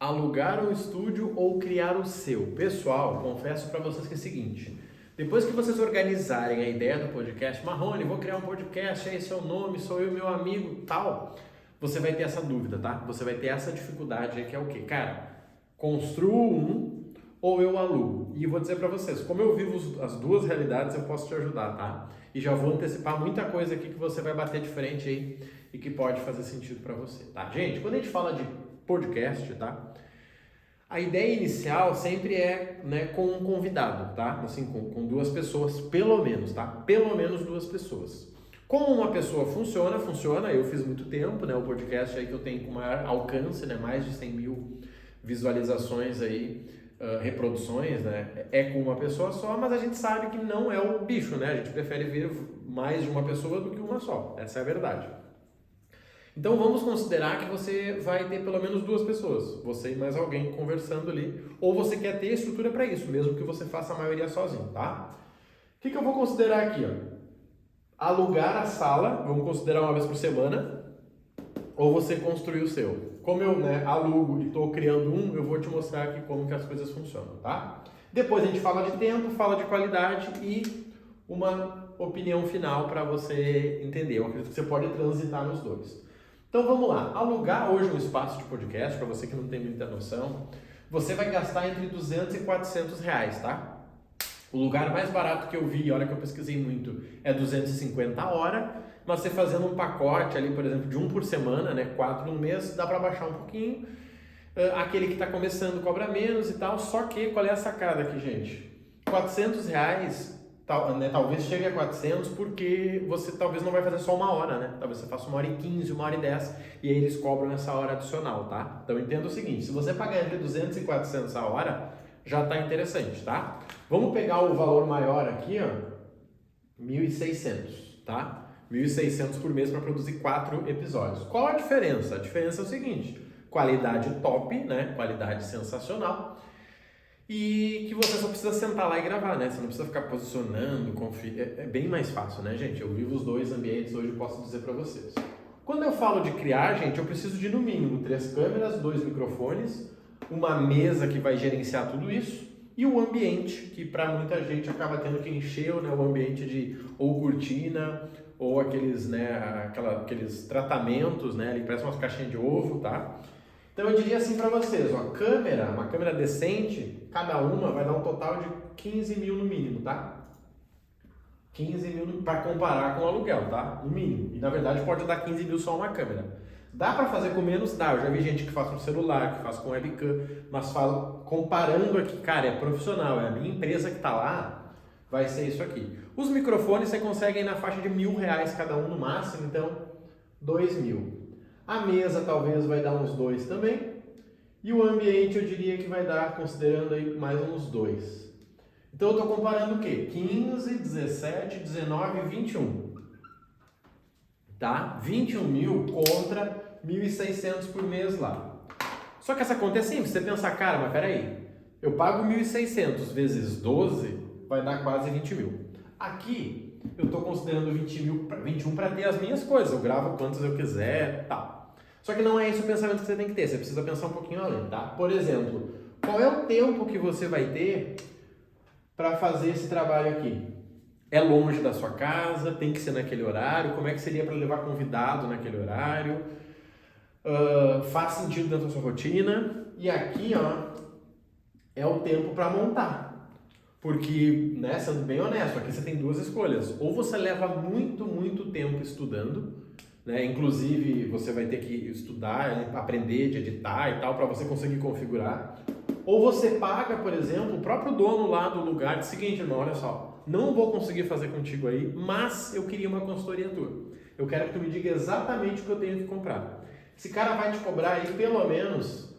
Alugar um estúdio ou criar o seu? Pessoal, confesso para vocês que é o seguinte, depois que vocês organizarem a ideia do podcast, Marrone, vou criar um podcast, esse é o nome, sou eu, meu amigo, tal, você vai ter essa dúvida, tá? Você vai ter essa dificuldade aí que é o quê? Cara, construo um ou eu alugo? E eu vou dizer para vocês, como eu vivo as duas realidades, eu posso te ajudar, tá? E já vou antecipar muita coisa aqui que você vai bater de frente aí e que pode fazer sentido para você, tá? Gente, quando a gente fala de podcast, tá? A ideia inicial sempre é, né, com um convidado, tá? Assim, com duas pessoas, pelo menos, tá? Pelo menos duas pessoas. Como uma pessoa funciona, eu fiz muito tempo, né? O podcast aí que eu tenho com maior alcance, né? Mais de 100 mil visualizações aí, reproduções, né? É com uma pessoa só, mas a gente sabe que não é o bicho, né? A gente prefere ver mais de uma pessoa do que uma só, essa é a verdade. Então vamos considerar que você vai ter pelo menos duas pessoas, você e mais alguém conversando ali, ou você quer ter estrutura para isso, mesmo que você faça a maioria sozinho, tá? O que eu vou considerar aqui, ó? Alugar a sala, vamos considerar uma vez por semana, ou você construir o seu. Como eu, né, alugo e estou criando um, eu vou te mostrar aqui como que as coisas funcionam, tá? Depois a gente fala de tempo, fala de qualidade e uma opinião final para você entender. Eu acredito que você pode transitar nos dois. Então vamos lá, alugar hoje um espaço de podcast, para você que não tem muita noção, você vai gastar entre 200 e 400 reais, tá? O lugar mais barato que eu vi, olha que eu pesquisei muito, é 250 a hora, mas você fazendo um pacote ali, por exemplo, de um por semana, né, 4 no mês, dá para baixar um pouquinho. Aquele que está começando cobra menos e tal, só que qual é a sacada aqui, gente? 400 reais, talvez chegue a 400 porque você talvez não vai fazer só uma hora, né? Talvez você faça 1h15, 1h10 e aí eles cobram essa hora adicional, tá? Então entenda o seguinte, se você pagar entre 200 e 400 a hora, já está interessante, tá? Vamos pegar o valor maior aqui, ó, 1.600, tá? 1.600 por mês para produzir 4 episódios. Qual a diferença? A diferença é o seguinte, qualidade top, né? Qualidade sensacional. E que você só precisa sentar lá e gravar, né? Você não precisa ficar posicionando, é bem mais fácil, né, gente? Eu vivo os dois ambientes hoje, eu posso dizer para vocês. Quando eu falo de criar, gente, eu preciso de no mínimo 3 câmeras, 2 microfones, uma mesa que vai gerenciar tudo isso e o ambiente, que para muita gente acaba tendo que encher, né, o ambiente de ou cortina ou aqueles, né, aqueles tratamentos, né, ali parece umas caixinhas de ovo, tá? Então eu diria assim para vocês, ó, uma câmera decente, cada uma vai dar um total de 15 mil no mínimo, tá? 15 mil para comparar com o aluguel, tá? No mínimo. E na verdade pode dar 15 mil só uma câmera. Dá para fazer com menos? Dá. Eu já vi gente que faz com celular, que faz com webcam, mas comparando aqui, cara, é profissional, é a minha empresa que tá lá, vai ser isso aqui. Os microfones você consegue aí na faixa de R$ 1.000 cada um no máximo, então 2 mil. A mesa talvez vai dar uns 2 também. E o ambiente eu diria que vai dar, considerando aí, mais uns 2. Então eu estou comparando o quê? 15, 17, 19 e 21. Tá? 21 mil contra 1.600 por mês lá. Só que essa conta é simples. Você pensar, cara, mas peraí. Eu pago 1.600 vezes 12, vai dar quase 20 mil. Aqui eu estou considerando 21 para ter as minhas coisas. Eu gravo quantas eu quiser, tal. Só que não é esse o pensamento que você tem que ter. Você precisa pensar um pouquinho além, tá? Por exemplo, qual é o tempo que você vai ter para fazer esse trabalho aqui? É longe da sua casa? Tem que ser naquele horário? Como é que seria para levar convidado naquele horário? Faz sentido dentro da sua rotina? E aqui, ó, é o tempo para montar. Porque, né, sendo bem honesto, aqui você tem duas escolhas. Ou você leva muito, muito tempo estudando, né? Inclusive você vai ter que estudar, aprender de editar e tal, para você conseguir configurar. Ou você paga, por exemplo, o próprio dono lá do lugar, diz o seguinte, irmão, olha só, não vou conseguir fazer contigo aí, mas eu queria uma consultoria tua. Eu quero que tu me diga exatamente o que eu tenho que comprar. Esse cara vai te cobrar aí pelo menos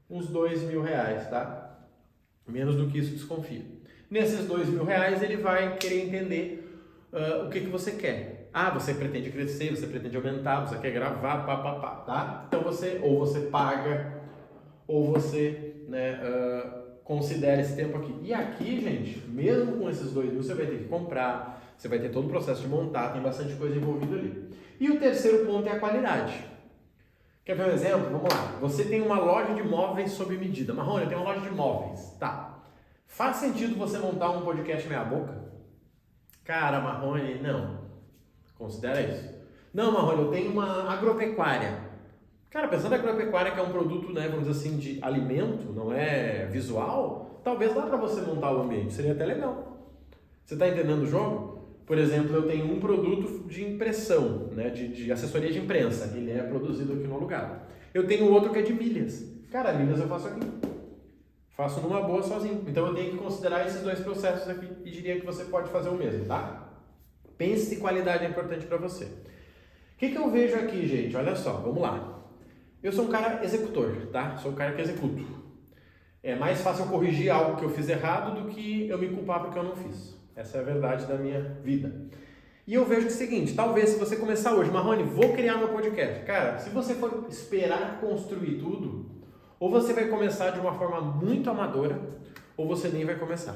uns R$ 2.000, tá? Menos do que isso, desconfia. Nesses R$ 2.000 ele vai querer entender o que você quer. Ah, você pretende crescer, você pretende aumentar, você quer gravar, tá? Então ou você paga, ou você, né, considera esse tempo aqui. E aqui, gente, mesmo com esses 2 mil, você vai ter que comprar, você vai ter todo o processo de montar, tem bastante coisa envolvida ali. E o terceiro ponto é a qualidade. Quer ver um exemplo? Vamos lá. Você tem uma loja de móveis sob medida. Marrone, eu tenho uma loja de móveis. Tá. Faz sentido você montar um podcast meia boca? Cara, Marrone, não. Considera isso. Não, Marrone, eu tenho uma agropecuária. Cara, pensando na agropecuária, que é um produto, né, vamos dizer assim, de alimento, não é visual, talvez dá para você montar o ambiente, seria até legal. Você está entendendo o jogo? Por exemplo, eu tenho um produto de impressão, né, de assessoria de imprensa, ele é produzido aqui no lugar. Eu tenho outro que é de milhas. Cara, milhas eu faço aqui. Faço numa boa sozinho. Então eu tenho que considerar esses dois processos aqui e diria que você pode fazer o mesmo, tá? Pense se qualidade é importante para você. O que eu vejo aqui, gente? Olha só, vamos lá. Eu sou um cara executor, tá? Sou um cara que executo. É mais fácil eu corrigir algo que eu fiz errado do que eu me culpar porque eu não fiz. Essa é a verdade da minha vida. E eu vejo o seguinte, talvez se você começar hoje, Marrone, vou criar meu podcast. Cara, se você for esperar construir tudo, ou você vai começar de uma forma muito amadora, ou você nem vai começar.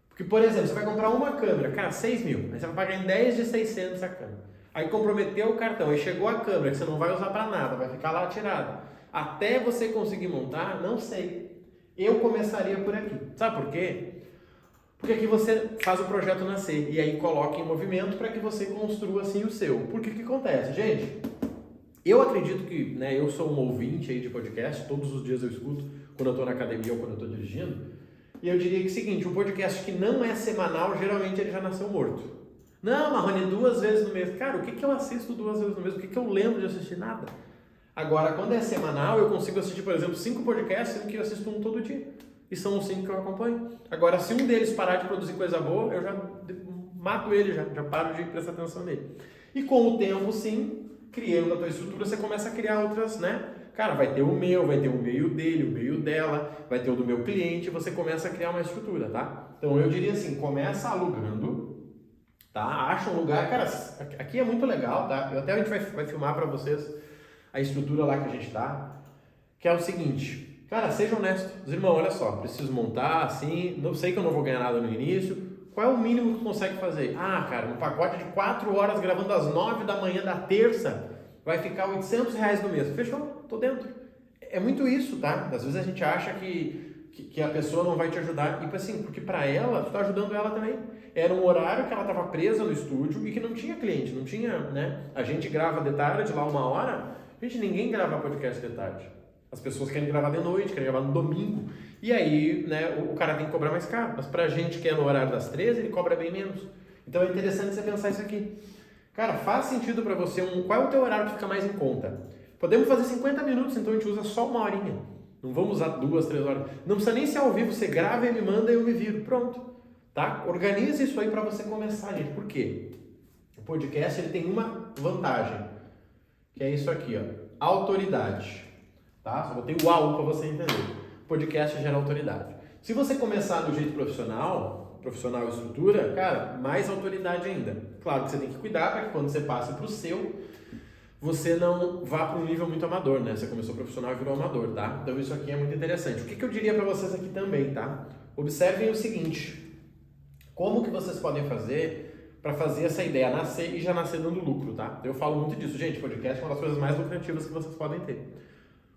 Porque, por exemplo, você vai comprar uma câmera, cara, 6 mil, aí você vai pagar em 10 de 600 a câmera. Aí comprometeu o cartão, aí chegou a câmera que você não vai usar para nada, vai ficar lá tirada. Até você conseguir montar, não sei. Eu começaria por aqui. Sabe por quê? Porque aqui você faz o projeto nascer e aí coloca em movimento para que você construa assim o seu. Por que acontece? Gente, eu acredito que, né, eu sou um ouvinte aí de podcast, todos os dias eu escuto quando eu estou na academia ou quando eu estou dirigindo. E eu diria que é o seguinte, um podcast que não é semanal, geralmente ele já nasceu morto. Não, Marrone, 2 vezes no mês. Cara, o que eu assisto 2 vezes no mês? O que eu lembro de assistir? Nada. Agora, quando é semanal, eu consigo assistir, por exemplo, 5 podcasts, sendo que eu assisto um todo dia. E são os 5 que eu acompanho. Agora, se um deles parar de produzir coisa boa, eu já mato ele, já paro de prestar atenção nele. E com o tempo, sim, criando a tua estrutura, você começa a criar outras, né? Cara, vai ter o meu, vai ter o meio dele, o meio dela, vai ter o do meu cliente, você começa a criar uma estrutura, tá? Então, eu diria assim, começa alugando, tá? Acha um lugar, cara, aqui é muito legal, tá? Até a gente vai filmar para vocês a estrutura lá que a gente tá, que é o seguinte, cara, seja honesto, os irmãos, olha só, preciso montar, assim, não sei que eu não vou ganhar nada no início, qual é o mínimo que consegue fazer? Ah, cara, um pacote de 4 horas gravando às 9 da manhã da terça, vai ficar R$800 no mês, fechou, tô dentro. É muito isso, tá? Às vezes a gente acha que a pessoa não vai te ajudar, e assim, porque para ela, tu tá ajudando ela também. Era um horário que ela estava presa no estúdio e que não tinha cliente, não tinha, né? A gente grava de tarde, lá 1 hora, gente, ninguém grava podcast de tarde. As pessoas querem gravar de noite, querem gravar no domingo. E aí, né, o cara tem que cobrar mais caro. Mas pra gente que é no horário das 13, ele cobra bem menos. Então é interessante você pensar isso aqui. Cara, faz sentido para você, qual é o teu horário que fica mais em conta? Podemos fazer 50 minutos, então a gente usa só 1 horinha. Não vamos usar 2, 3 horas. Não precisa nem ser ao vivo, você grava e me manda e eu me viro. Pronto. Tá? Organize isso aí para você começar, gente. Por quê? O podcast ele tem uma vantagem, que é isso aqui, ó, autoridade. Tá? Só botei o AU para você entender. O podcast gera autoridade. Se você começar do jeito profissional estrutura, cara, mais autoridade ainda. Claro que você tem que cuidar para que quando você passe para o seu, você não vá para um nível muito amador, né? Você começou profissional e virou amador, tá? Então isso aqui é muito interessante. O que eu diria para vocês aqui também, tá? Observem o seguinte. Como que vocês podem fazer para fazer essa ideia nascer e já nascer dando lucro, tá? Eu falo muito disso, gente, podcast é uma das coisas mais lucrativas que vocês podem ter.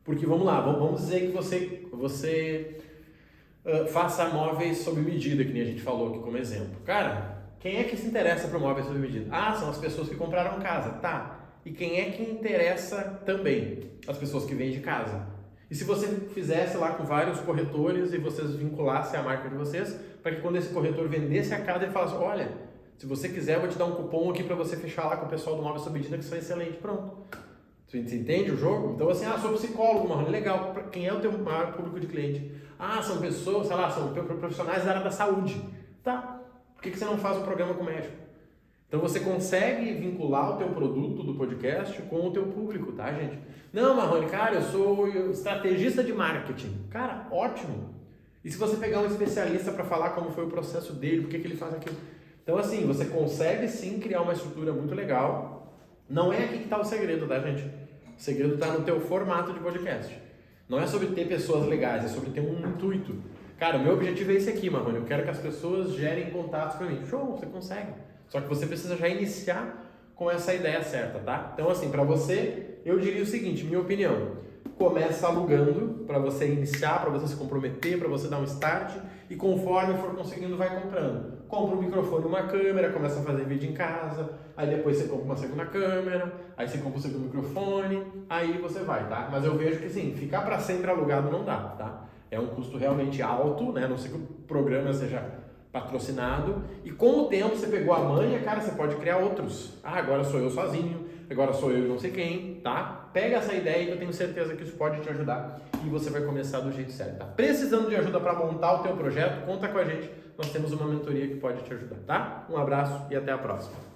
Porque, vamos lá, vamos dizer que você faça móveis sob medida, que nem a gente falou aqui como exemplo. Cara, quem é que se interessa por móveis sob medida? Ah, são as pessoas que compraram casa, tá. E quem é que interessa também? As pessoas que vendem de casa. E se você fizesse lá com vários corretores e vocês vinculassem a marca de vocês, para que quando esse corretor vendesse a casa, ele falasse, olha, se você quiser, eu vou te dar um cupom aqui para você fechar lá com o pessoal do Móvel Sob Medida, que são excelente. Pronto. Você entende o jogo? Então assim, sou psicólogo, Marrone, legal. Quem é o teu maior público de cliente? Ah, são pessoas, sei lá, são profissionais da área da saúde. Tá. Por que você não faz um programa com médico? Então você consegue vincular o teu produto do podcast com o teu público, tá, gente? Não, Marrone, cara, eu sou estrategista de marketing. Cara, ótimo. E se você pegar um especialista para falar como foi o processo dele, por que ele faz aquilo? Então assim, você consegue sim criar uma estrutura muito legal. Não é aqui que está o segredo, tá, gente? O segredo está no teu formato de podcast. Não é sobre ter pessoas legais, é sobre ter um intuito. Cara, o meu objetivo é esse aqui, Marrone. Eu quero que as pessoas gerem contatos para mim. Show, você consegue. Só que você precisa já iniciar com essa ideia certa, tá? Então assim, para você Eu diria o seguinte, minha opinião, começa alugando para você iniciar, para você se comprometer, para você dar um start e conforme for conseguindo vai comprando. Compra um microfone e uma câmera, começa a fazer vídeo em casa, aí depois você compra uma segunda câmera, aí você compra um segundo microfone, aí você vai, tá? Mas eu vejo que sim, ficar para sempre alugado não dá, tá? É um custo realmente alto, né? A não ser que o programa seja patrocinado e com o tempo você pegou a manha, cara, você pode criar outros. Ah, agora sou eu sozinho, agora sou eu e não sei quem, tá? Pega essa ideia e eu tenho certeza que isso pode te ajudar e você vai começar do jeito certo, tá? Precisando de ajuda para montar o teu projeto, conta com a gente, nós temos uma mentoria que pode te ajudar, tá? Um abraço e até a próxima.